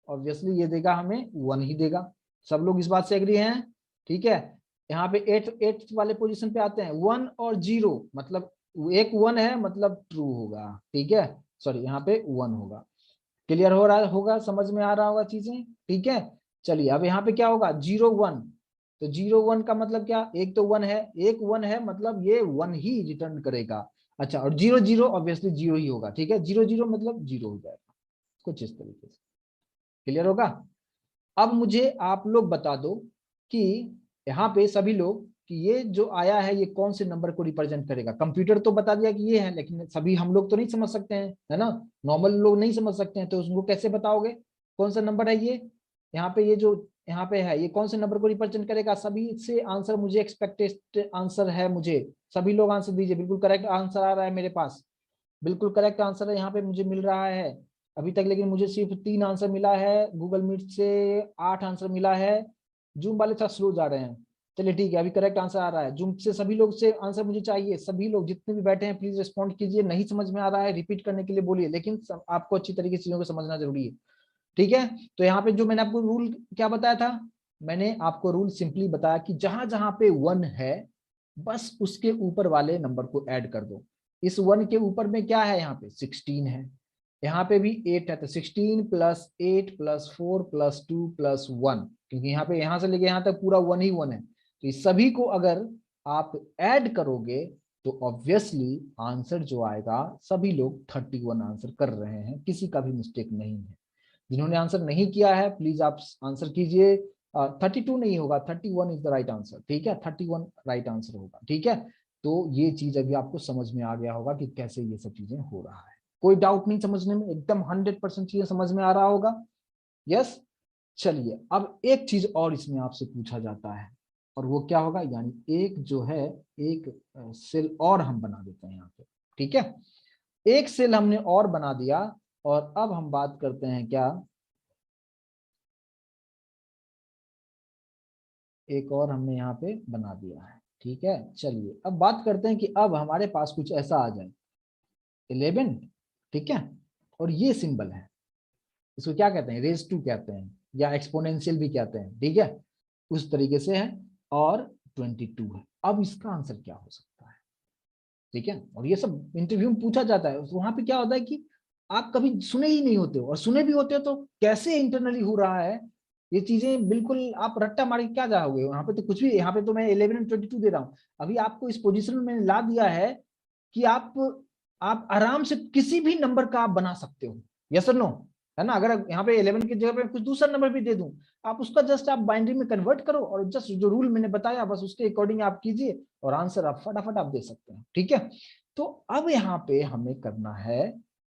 ऑब्वियसली ये देगा हमें 1 ही देगा। सब लोग इस बात से एग्री हैं। ठीक है, यहाँ पे 8 वाले पोजीशन पे आते हैं, 1 और 0 मतलब एक 1 है मतलब ट्रू होगा। ठीक है, सॉरी यहाँ पे 1 होगा। क्लियर हो रहा होगा, समझ में आ रहा होगा चीजें। ठीक है, चलिए, अब यहाँ पे क्या होगा, 0 1, तो 0 1 का मतलब क्या, एक तो 1 है, एक 1 है मतलब ये 1 ही रिटर्न करेगा। अच्छा, और 0 0 ऑब्वियसली 0 ही होगा। ठीक है, 0 0 मतलब 0 हो जाएगा, कुछ इस तरीके से। क्लियर होगा। अब मुझे आप लोग बता दो कि यहाँ पे सभी लोग कि ये जो आया है ये कौन से नंबर को रिप्रेजेंट करेगा। कंप्यूटर तो बता दिया कि ये है, लेकिन सभी हम लोग तो नहीं समझ सकते हैं, है ना, नॉर्मल लोग नहीं समझ सकते हैं, तो उसको कैसे बताओगे कौन सा नंबर है ये। यहाँ पे ये जो यहाँ पे है, ये कौन से नंबर को रिप्रेजेंट करेगा? सभी से आंसर मुझे एक्सपेक्टेड आंसर है, मुझे सभी लोग आंसर दीजिए। बिल्कुल करेक्ट आंसर आ रहा है मेरे पास, बिल्कुल करेक्ट आंसर है यहाँ पे मुझे मिल रहा है अभी तक, लेकिन मुझे सिर्फ 3 आंसर मिला है। गूगल मीट से 8 आंसर मिला है। जूम वाले थोड़ा स्लो जा रहे हैं। चलिए ठीक है, अभी करेक्ट आंसर आ रहा है। जूम से सभी लोग से आंसर मुझे चाहिए। सभी लोग जितने भी बैठे हैं प्लीज रिस्पॉन्ड कीजिए। नहीं समझ में आ रहा है रिपीट करने के लिए बोलिए, लेकिन आपको अच्छी तरीके से चीजों को समझना जरूरी है। ठीक है, तो यहाँ पे जो मैंने आपको रूल क्या बताया था, मैंने आपको रूल सिंपली बताया कि जहां जहां पे 1 है बस उसके ऊपर वाले नंबर को ऐड कर दो। इस 1 के ऊपर में क्या है, यहाँ पे 16 है, यहाँ पे भी 8 है, तो 16 प्लस 8 प्लस 4 प्लस 2 प्लस 1, क्योंकि यहाँ पे यहाँ से लेके यहाँ तक पूरा 1 ही 1 है। तो इस सभी को अगर आप ऐड करोगे तो ऑब्वियसली आंसर जो आएगा, सभी लोग 31 आंसर कर रहे हैं, किसी का भी मिस्टेक नहीं है। जिन्होंने आंसर नहीं किया है प्लीज आप आंसर कीजिए। 32 नहीं होगा, 31 इज द राइट आंसर। ठीक है, 31 राइट आंसर होगा। ठीक है, तो ये चीज अभी आपको समझ में आ गया होगा कि कैसे ये सब चीजें हो रहा है। कोई डाउट नहीं समझने में, एकदम 100% चीजें समझ में आ रहा होगा। यस, चलिए अब एक चीज और इसमें आपसे पूछा जाता है, और वो क्या होगा, यानी एक जो है एक सेल और हम बना देते हैं यहाँ पे। ठीक है, एक सेल हमने और बना दिया, और अब हम बात करते हैं क्या, एक और हमने यहाँ पे बना दिया है। ठीक है, चलिए अब बात करते हैं कि अब हमारे पास कुछ ऐसा आ जाए 11। ठीक है, और ये सिंबल है, इसको क्या कहते हैं, रेज टू कहते हैं या एक्सपोनेंशियल भी कहते हैं। ठीक है, उस तरीके से है, और 22 है। अब इसका आंसर क्या हो सकता है? ठीक है, और ये सब इंटरव्यू में पूछा जाता है। वहां पे क्या होता है कि आप कभी सुने ही नहीं होते हो, और सुने भी होते हो तो कैसे इंटरनली हो रहा है ये चीजें, बिल्कुल आप रट्टा मार के क्या जाओगे वहां पे, तो कुछ भी। यहाँ पे तो मैं 11 एंड 22 दे रहा हूँ, अभी आपको इस पोजीशन में मैंने ला दिया है कि आप आराम से किसी भी नंबर का आप बना सकते हो। यस और नो, है ना? अगर यहाँ पे 11 की जगह पे कुछ दूसरा नंबर भी दे दूं, आप उसका जस्ट आप बाइनरी में कन्वर्ट करो, और जस्ट जो रूल मैंने बताया बस उसके अकॉर्डिंग आप कीजिए, और आंसर आप फटाफट आप दे सकते हैं। ठीक है, तो अब यहाँ पे हमें करना है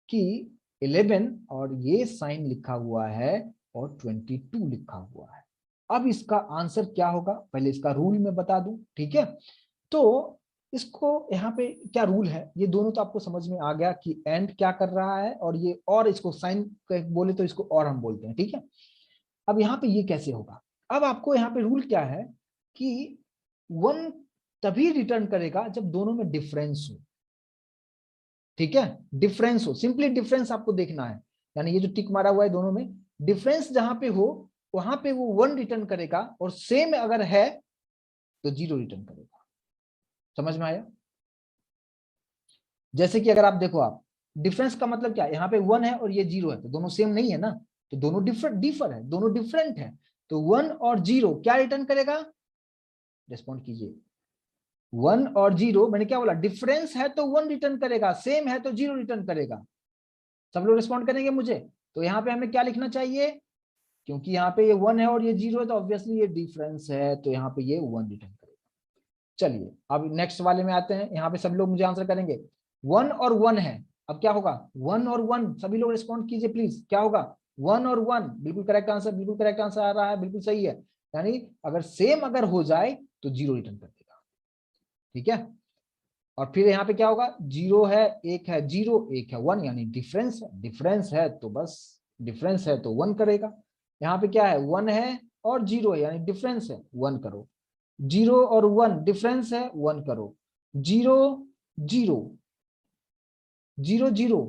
कि 11 और ये साइन लिखा हुआ है, और 22 लिखा हुआ है। अब इसका आंसर क्या होगा, पहले इसका रूल मैं बता दूं। ठीक है, तो इसको यहाँ पे क्या रूल है, ये दोनों तो आपको समझ में आ गया कि एंड क्या कर रहा है, और ये और इसको साइन बोले तो इसको और हम बोलते हैं। ठीक है, अब यहाँ पे ये कैसे होगा, अब आपको यहाँ पे रूल क्या है कि 1 तभी रिटर्न करेगा जब दोनों में डिफरेंस हो। ठीक है, डिफरेंस हो, सिंपली डिफरेंस आपको देखना है, यानी ये जो टिक मारा हुआ है दोनों में डिफरेंस जहां पे हो, वहां पे वो 1 रिटर्न करेगा, और सेम अगर है तो 0 रिटर्न करेगा। समझ में आया? जैसे कि अगर आप देखो, आप डिफरेंस का मतलब क्या है, यहाँ पे 1 है और ये 0 है, तो दोनों सेम नहीं है ना, तो दोनों डिफर है, दोनों डिफरेंट है। तो 1 और 0 क्या रिटर्न करेगा, रिस्पॉन्ड कीजिए। 1 और 0 मैंने क्या बोला, डिफरेंस है तो 1 रिटर्न करेगा, सेम है तो 0 रिटर्न करेगा। सब लोग रिस्पॉन्ड करेंगे मुझे? तो यहाँ पे हमें क्या लिखना चाहिए, क्योंकि यहाँ पे ये 1 है और ये 0 है, तो ऑब्वियसली ये डिफरेंस है, तो यहाँ पे ये 1 रिटर्न करेगा। चलिए अब नेक्स्ट वाले में आते हैं, यहाँ पे सब लोग मुझे आंसर करेंगे। 1 और 1 है, अब क्या होगा, 1 और 1, सभी लोग रिस्पॉन्ड कीजिए प्लीज, क्या होगा, 1 और 1, बिल्कुल करेक्ट आंसर, बिल्कुल करेक्ट आंसर आ रहा है, बिल्कुल सही है। यानी अगर सेम अगर हो जाए तो 0 रिटर्न कर देगा। ठीक है, और फिर यहाँ पे क्या होगा, 0 है 1 है, 0 1 है 1, यानी डिफरेंस है, डिफरेंस है तो बस डिफरेंस है तो 1 करेगा। यहाँ पे क्या है, 1 है और 0 है, यानी डिफरेंस है, 1 करो। 0 और 1 डिफरेंस है, 1 करो। 0 0 0 0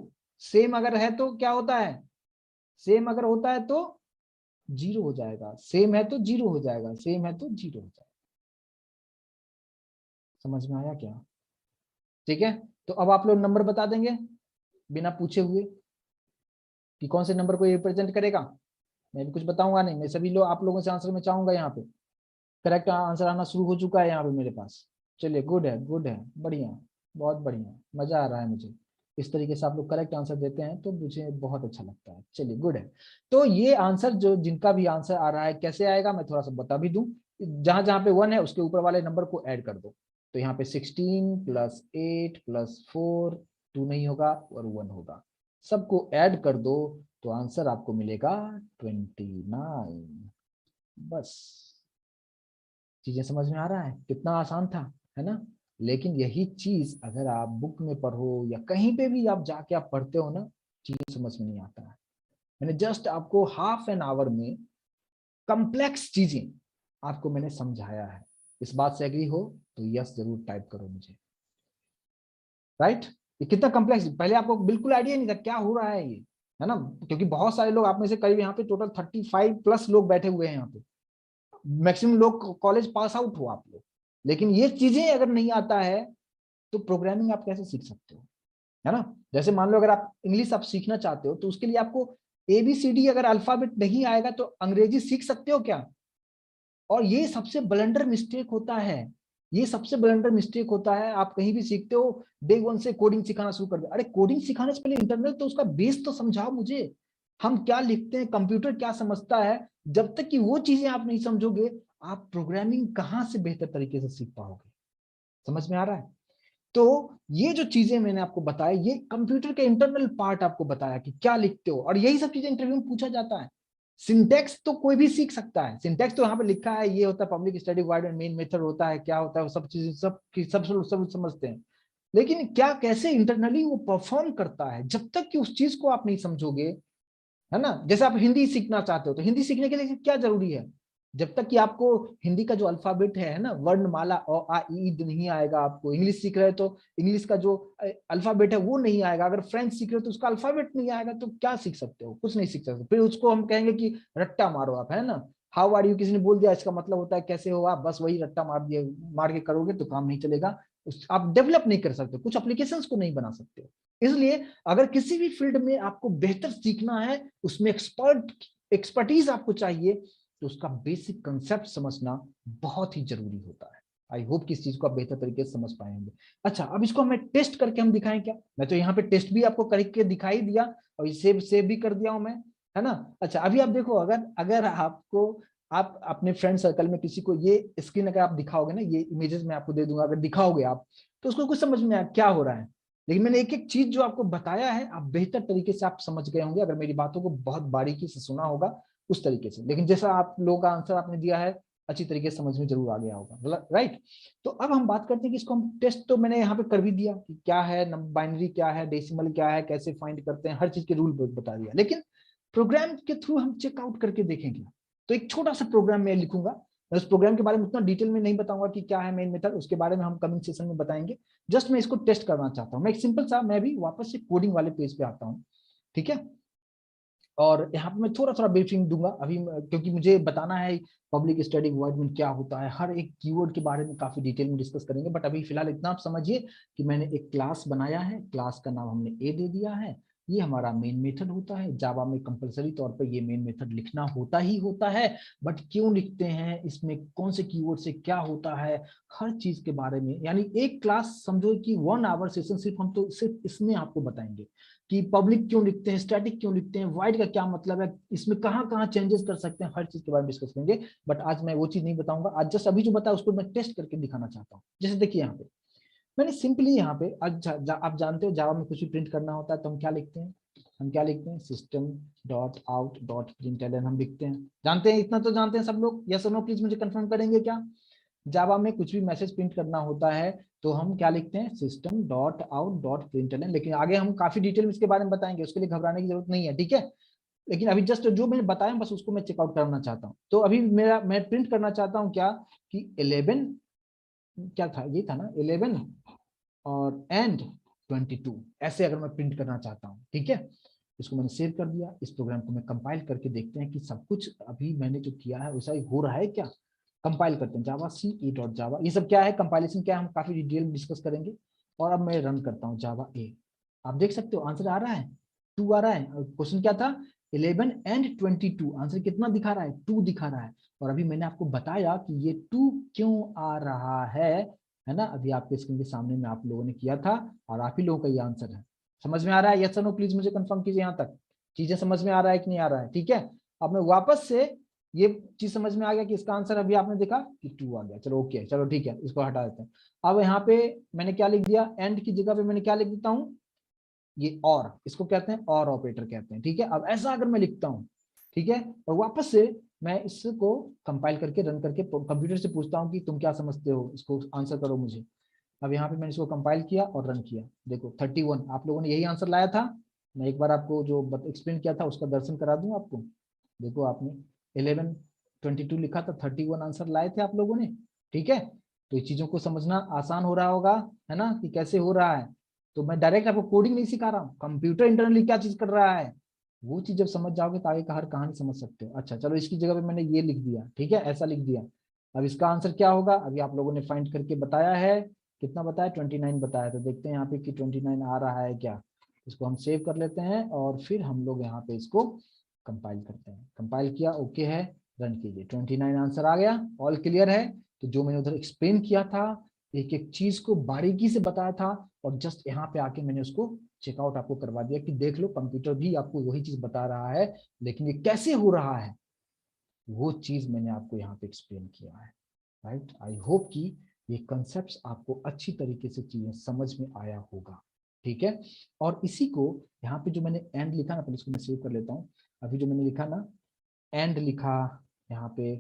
सेम अगर है तो क्या होता है, सेम अगर होता है तो 0 हो जाएगा, सेम है तो 0 हो जाएगा, सेम है तो 0 हो जाएगा। समझ में आया क्या? ठीक है, तो अब आप लोग नंबर बता देंगे बिना पूछे हुए कि कौन से नंबर को रिप्रेजेंट करेगा। मैं भी कुछ बताऊंगा नहीं, मैं सभी लोग आप लोगों से आंसर में चाहूंगा। यहाँ पे करेक्ट आंसर आना शुरू हो चुका है यहाँ पे मेरे पास। चलिए गुड है, गुड है, बढ़िया, बहुत बढ़िया, मजा आ रहा है मुझे। इस तरीके से आप लोग करेक्ट आंसर देते हैं तो मुझे बहुत अच्छा लगता है। चलिए गुड है, तो ये आंसर जो जिनका भी आंसर आ रहा है कैसे आएगा मैं थोड़ा सा बता भी दूं। जहां जहां पे 1 है उसके ऊपर वाले नंबर को ऐड कर दो। तो यहाँ पे 16 प्लस 8 प्लस 4, 2 नहीं होगा और 1 होगा, सबको ऐड कर दो तो आंसर आपको मिलेगा 29। बस। चीजें समझ में आ रहा है? कितना आसान था, है ना? लेकिन यही चीज अगर आप बुक में पढ़ो या कहीं पे भी आप जाके आप पढ़ते हो ना, चीजें समझ में नहीं आता है। मैंने जस्ट आपको हाफ एन आवर में कॉम्प्लेक्स चीजें आपको मैंने समझाया है। इस बात से एग्री हो तो यस जरूर टाइप करो मुझे। राइट? ये कितना कॉम्प्लेक्स, पहले आपको बिल्कुल आइडिया नहीं था क्या हो रहा है ये, है ना? क्योंकि बहुत सारे लोग, आप में से करीब यहाँ पे टोटल 35+ लोग बैठे हुए हैं यहाँ पे, मैक्सिमम लोग कॉलेज पास आउट हो आप लोग, लेकिन ये चीजें अगर नहीं आता है तो प्रोग्रामिंग आप कैसे सीख सकते हो, है ना? जैसे मान लो अगर आप इंग्लिश आप सीखना चाहते हो तो उसके लिए आपको ABCD अगर अल्फाबेट नहीं आएगा तो अंग्रेजी सीख सकते हो क्या? और ये सबसे ब्लंडर मिस्टेक होता है, ये सबसे ब्लंडर मिस्टेक होता है। आप कहीं भी सीखते हो, डे वन से कोडिंग सिखाना शुरू कर दे। अरे कोडिंग सिखाने से पहले इंटरनल तो उसका बेस तो समझाओ मुझे, हम क्या लिखते हैं, कंप्यूटर क्या समझता है। जब तक कि वो चीजें आप नहीं समझोगे, आप प्रोग्रामिंग कहां से बेहतर तरीके से सीख पाओगे? समझ में आ रहा है? तो ये जो चीजें मैंने आपको बताया, ये कंप्यूटर के इंटरनल पार्ट आपको बताया कि क्या लिखते हो, और यही सब चीजें इंटरव्यू में पूछा जाता है। सिंटेक्स तो कोई भी सीख सकता है, सिंटेक्स तो यहाँ पे लिखा है, ये होता है public static void and main method होता है, क्या होता है, वो सब चीजें सब समझते हैं। लेकिन क्या कैसे इंटरनली वो परफॉर्म करता है, जब तक कि उस चीज को आप नहीं समझोगे, है ना? जैसे आप हिंदी सीखना चाहते हो तो हिंदी सीखने के लिए क्या जरूरी है? जब तक कि आपको हिंदी का जो अल्फाबेट है ना, वर्णमाला अ आ इ ई नहीं आएगा, आपको इंग्लिश सीख रहे हो तो इंग्लिश का जो अल्फाबेट है वो नहीं आएगा, अगर फ्रेंच सीख रहे हो तो उसका अल्फाबेट नहीं आएगा, तो क्या सीख सकते हो? कुछ नहीं सीख सकते। फिर उसको हम कहेंगे कि रट्टा मारो आप, है ना? हाउ आर यू किसी ने बोल दिया, इसका मतलब होता है कैसे हो आप, बस वही रट्टा मार दिए, मार के करोगे तो काम नहीं चलेगा। आप डेवलप नहीं कर सकते, कुछ एप्लीकेशंस को नहीं बना सकते। इसलिए अगर किसी भी फील्ड में आपको बेहतर सीखना है, उसमें एक्सपर्टीज आपको चाहिए, तो उसका बेसिक कंसेप्ट समझना बहुत ही जरूरी होता है। आई होप कि इस चीज को आप बेहतर तरीके से समझ पाए होंगे। अच्छा, अब इसको हमें टेस्ट करके हम दिखाएं क्या? मैं तो यहाँ पे टेस्ट भी आपको करके दिखाई दिया, और सेव भी कर दिया हूं मैं, है ना? अच्छा, अभी आप देखो, अगर अगर आपको, आप अपने फ्रेंड सर्कल में किसी को ये स्क्रीन अगर आप दिखाओगे ना, ये इमेजेस मैं आपको दे दूंगा, अगर दिखाओगे आप तो उसको कुछ समझ में आया क्या हो रहा है। लेकिन मैंने एक एक चीज जो आपको बताया है, आप बेहतर तरीके से आप समझ गए होंगे अगर मेरी बातों को बहुत बारीकी से सुना होगा उस तरीके से। लेकिन जैसा आप लोगों का आंसर आपने दिया है, अच्छी तरीके से समझ में जरूर आ गया होगा, राइट? तो अब हम बात करते हैं कि इसको हम टेस्ट, तो मैंने यहाँ पे कर भी दिया कि क्या है बाइनरी, क्या है डेसिमल, क्या है, कैसे फाइंड करते हैं, हर चीज के रूल बता दिया। लेकिन प्रोग्राम के थ्रू हम चेकआउट करके देखेंगे। तो एक छोटा सा प्रोग्राम मैं लिखूंगा, मैं उस प्रोग्राम के बारे में उतना डिटेल में नहीं बताऊंगा कि क्या है मेन मेथड, उसके बारे में हम कमिंग सेशन में बताएंगे। जस्ट मैं इसको टेस्ट करना चाहता हूँ। मैं एक सिंपल सा, मैं भी वापस से कोडिंग वाले पेज पे आता हूँ, ठीक है? और यहाँ पे मैं थोड़ा थोड़ा ब्रीफिंग दूंगा अभी, क्योंकि मुझे बताना है पब्लिक स्टडी वॉइड में क्या होता है, हर एक कीवर्ड के बारे में काफी डिटेल में डिस्कस करेंगे। बट अभी फिलहाल इतना आप समझिए कि मैंने एक क्लास बनाया है, क्लास का नाम हमने ए दे दिया है, ये हमारा मेन मेथड होता है। जावा में कंपलसरी तौर पर ये मेन मेथड लिखना होता ही होता है। बट क्यों लिखते हैं, इसमें कौन से कीवर्ड से क्या होता है, हर चीज के बारे में, यानी एक क्लास समझो कि 1 आवर सेशन सिर्फ हम तो सिर्फ इसमें आपको बताएंगे कि पब्लिक क्यों लिखते हैं, स्टैटिक क्यों लिखते हैं, वाइड का क्या मतलब है, इसमें कहाँ कहाँ चेंजेस कर सकते हैं, हर चीज के बारे में डिस्कस करेंगे। बट आज मैं वो चीज नहीं बताऊंगा, आज जस्ट अभी जो बताया उसको मैं टेस्ट करके दिखाना चाहता हूँ। जैसे देखिए यहाँ पे मैंने सिंपली यहाँ पे आज आप जानते हो जावा में कुछ भी प्रिंट करना होता है तो हम क्या लिखते हैं, हम क्या लिखते हैं, system dot out dot println हम लिखते हैं। जानते हैं, इतना तो जानते हैं सब लोग? यस और नो प्लीज मुझे कंफर्म करेंगे क्या? जावा में कुछ भी मैसेज प्रिंट करना होता है तो हम क्या लिखते हैं, system dot out dot println. लेकिन आगे हम काफी डिटेल में इसके बारे में बताएंगे, उसके लिए घबराने की जरूरत नहीं है, ठीक है? लेकिन अभी जस्ट जो मैंने बताया बस उसको मैं चेकआउट करना चाहता हूँ। तो अभी मेरा, मैं प्रिंट करना चाहता हूँ क्या, कि 11, क्या था, ये था ना 11 और एंड 22, ऐसे अगर मैं प्रिंट करना चाहता हूँ, ठीक है? इसको मैंने सेव कर दिया। इस प्रोग्राम को मैं कंपाइल करके देखते हैं कि सब कुछ अभी मैंने जो किया है वैसा ही हो रहा है क्या। कंपाइल करते हैं, जावा सी ई डॉट जावा, ये सब क्या है, कंपाइलेशन क्या है, हम काफी डिटेल में डिस्कस करेंगे। और अब मैं रन करता हूँ जावा ए। आप देख सकते हो आंसर आ रहा है, 2 आ रहा है। क्वेश्चन क्या था, 11 एंड 22, आंसर कितना दिखा रहा है, 2 दिखा रहा है। और अभी मैंने आपको बताया कि ये 2 क्यों आ रहा है ना? अभी आपके स्क्रीन के सामने में आप लोगों ने किया था, और आप ही लोगों का ये आंसर है। समझ में आ रहा है? यस और नो प्लीज मुझे कंफर्म कीजिए, यहाँ तक चीजें समझ में आ रहा है कि नहीं आ रहा है? ठीक है, अब मैं वापस से, ये चीज समझ में आ गया कि इसका आंसर अभी आपने देखा कि 2 आ गया। चलो ओके, चलो ठीक है, इसको हटा देते हैं। अब यहाँ पे मैंने क्या लिख दिया, एंड की जगह पे मैंने क्या लिख देता हूँ, ये और, इसको कहते हैं और ऑपरेटर कहते हैं, ठीक है? अब ऐसा अगर मैं लिखता हूँ ठीक है। और वापस से मैं इसको कंपाइल करके रन करके कंप्यूटर से पूछता हूँ कि तुम क्या समझते हो, इसको आंसर करो मुझे। अब यहाँ पे मैंने इसको कंपाइल किया और रन किया, देखो 31, आप लोगों ने यही आंसर लाया था। मैं एक बार आपको जो एक्सप्लेन किया था उसका दर्शन करा दूं आपको। देखो आपने 1122 लिखा था, 31 आंसर लाए थे आप लोगों ने। ठीक है, तो ये चीजों को समझना आसान हो रहा होगा, है ना, कि कैसे हो रहा है। तो मैं डायरेक्ट आपको कोडिंग नहीं सिखा रहा हूँ, कंप्यूटर इंटरनली क्या चीज कर रहा है वो चीज जब समझ जाओगे तो आगे का हर कहानी समझ सकते हो। अच्छा चलो, इसकी जगह पे मैंने ये लिख दिया, ठीक है, ऐसा लिख दिया। अब इसका आंसर क्या होगा, अभी आप लोगों ने फाइंड करके बताया है, कितना बताया, 29 बताया। तो देखते हैं यहाँ पे कि 29 आ रहा है क्या। इसको हम सेव कर लेते हैं और फिर हम लोग यहाँ पे इसको कंपाइल करते हैं। कंपाइल किया, ओके है, रन कीजिए, 29 आंसर आ गया, ऑल क्लियर है। तो जो मैंने उधर एक्सप्लेन किया था, एक एक चीज को बारीकी से बताया था, और जस्ट यहाँ पे आके मैंने उसको चेकआउट आपको करवा दिया कि देख लो कंप्यूटर भी आपको वही चीज बता रहा है, लेकिन ये कैसे हो रहा है वो चीज मैंने आपको यहाँ पे एक्सप्लेन किया है। राइट, आई होप कि ये कंसेप्ट आपको अच्छी तरीके से चीजें समझ में आया होगा। ठीक है, और इसी को यहाँ पे जो मैंने एंड लिखा ना, पहले इसको मैं सेव कर लेता हूँ। अभी जो मैंने लिखा ना, एंड लिखा, यहाँ पे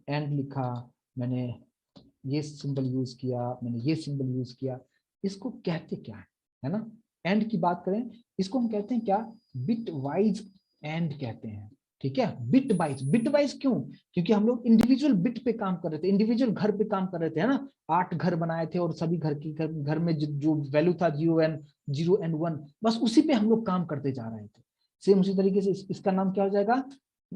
एंड लिखा, मैंने ये सिंबल यूज किया, मैंने ये सिंबल यूज किया, इसको कहते क्या है ना। एंड की बात करें, इसको हम कहते हैं क्या, बिट वाइज एंड कहते हैं। ठीक है, बिट वाइज, बिट वाइज क्यों, क्योंकि हम लोग इंडिविजुअल बिट पे काम कर रहे थे, इंडिविजुअल घर पे काम कर रहे थे, है ना। 8 घर बनाए थे और सभी घर में जो वैल्यू था 0 and 1, बस उसी पे हम लोग काम करते जा रहे थे। सेम उसी तरीके से इसका नाम क्या हो जाएगा।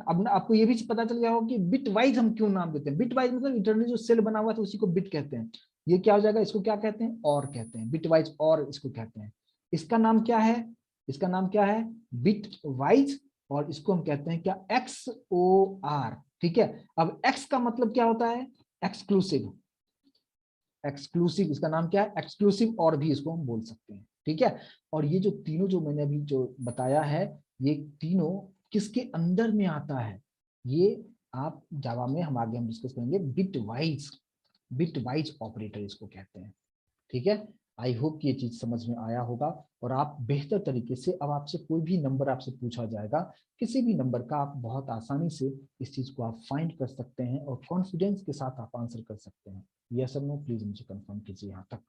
अब आपको ये भी पता चल गया होगा कि बिट वाइज हम क्यों नाम देते हैं। बिट वाइज मतलब इंटरनली जो सेल बना हुआ था उसी को बिट कहते हैं। ये क्या हो जाएगा, इसको क्या कहते हैं, और कहते हैं, बिट वाइज और इसको कहते हैं। इसका नाम क्या है, इसका नाम क्या है, बिट वाइज, और इसको हम कहते हैं क्या, XOR। ठीक है, अब एक्स का मतलब क्या होता है, एक्सक्लूसिव, एक्सक्लूसिव इसका नाम क्या है, एक्सक्लूसिव, और भी इसको हम बोल सकते हैं। ठीक है, और ये जो तीनों जो मैंने अभी जो बताया है, ये तीनों किसके अंदर में आता है, ये आप जावा में हम आगे हम डिस्कस करेंगे, bit wise, bit wise operator इसको कहते हैं। ठीक है, आई होप कि ये चीज समझ में आया होगा, और आप बेहतर तरीके से अब आपसे कोई भी नंबर आपसे पूछा जाएगा, किसी भी नंबर का, आप बहुत आसानी से इस चीज को आप फाइंड कर सकते हैं और कॉन्फिडेंस के साथ आप आंसर कर सकते हैं। यस और नो प्लीज मुझे कंफर्म कीजिए यहाँ तक।